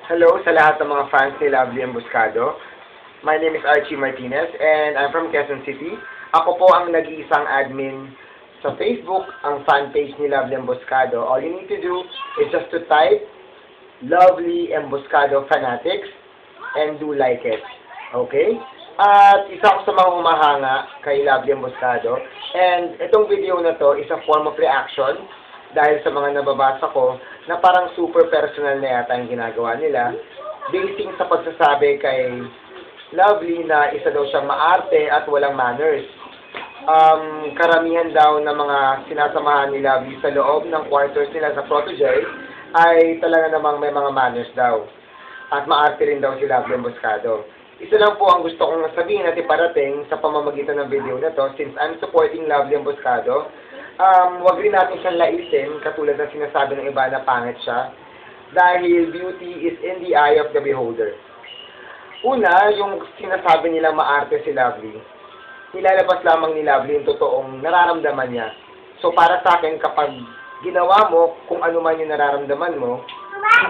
Hello sa lahat ng mga fans ni Lovely Emboscado. My name is Archie Martinez and I'm from Quezon City. Ako po ang nag-iisang admin sa Facebook, ang fan page ni Lovely Emboscado. All you need to do is just to type Lovely Emboscado Fanatics and do like it. Okay? At isa ako sa mga humahanga kay Lovely Emboscado. And itong video na to is a form of reaction dahil sa mga nababasa ko na parang super personal na yata yung ginagawa nila basing sa pagsasabi kay Lovely na isa daw siyang maarte at walang manners. Karamihan daw ng mga sinasamahan ni Lovely sa loob ng quarters nila sa Protégé ay talaga namang may mga manners daw. At maarte rin daw si Lovely Emboscado. Isa lang po ang gusto kong sabihin at iparating sa pamamagitan ng video na to since I'm supporting Lovely Emboscado. Wag rin natin siyang laisin, katulad ng sinasabi ng iba na pangit siya, dahil beauty is in the eye of the beholder. Una, yung sinasabi nilang maarte si Lovely, nilalabas lamang ni Lovely yung totoong nararamdaman niya. So para sa akin, kapag ginawa mo kung ano man yung nararamdaman mo,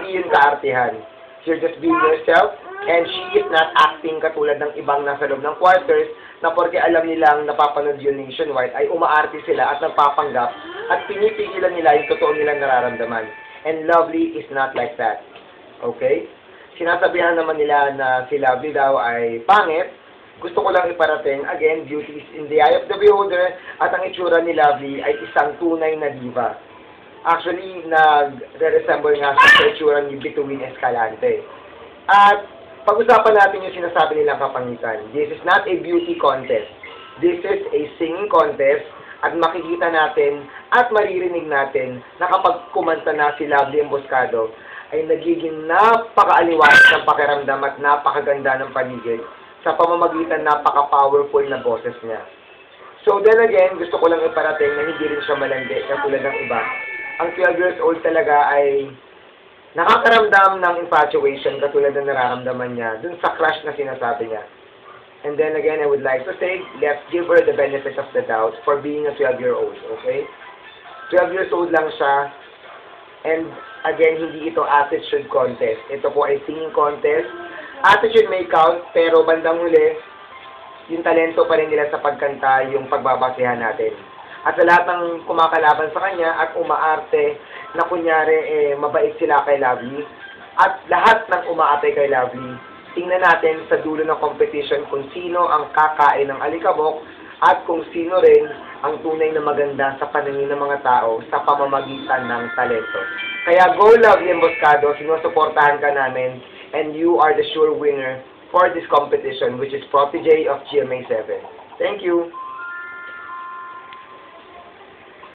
hindi yun kaartihan. You're just being yourself, and she is not acting katulad ng ibang nasa loob ng quarters na porque alam nilang napapanood yun nationwide ay umaarte sila at nagpapanggap at pinipigilan nila yung totoo nilang nararamdaman. And Lovely is not like that. Okay? Sinasabihan naman nila na si Lovely daw ay pangit. Gusto ko lang iparating, again, beauty is in the eye of the beholder at ang itsura ni Lovely ay isang tunay na diva. Actually, nag-resemble nga sa itsura ni Bituin Escalante. At pag-usapan natin yung sinasabi nilang kapangitan. This is not a beauty contest. This is a singing contest at makikita natin at maririnig natin na kapag kumanta na si Lovely Emboscado ay nagiging napakaaliwanag ng pakiramdam at napakaganda ng paligid sa pamamagitan napaka-powerful na boses niya. So then again, gusto ko lang iparating na hindi rin siya malandi katulad ng iba. Ang 12 years old talaga ay nakakaramdam ng infatuation katulad ng nararamdaman niya dun sa crush na sinasabi niya. And then again, I would like to say, let's give her the benefit of the doubt for being a 12-year-old, okay? 12 years old lang siya, and again, hindi ito attitude contest. Ito po ay singing contest. Attitude may count, pero bandang huli, yung talento pa rin nila sa pagkanta, yung pagbabasehan natin. At sa lahat ng kumakalaban sa kanya at umaarte na kunyari mabait sila kay Lovely at lahat ng umaate kay Lovely, tingnan natin sa dulo ng competition kung sino ang kakain ng alikabok at kung sino rin ang tunay na maganda sa paningin ng mga tao sa pamamagitan ng talento. Kaya go Lovely Emboscado, sinusuportahan ka namin and you are the sure winner for this competition which is Protégé of GMA7. Thank you!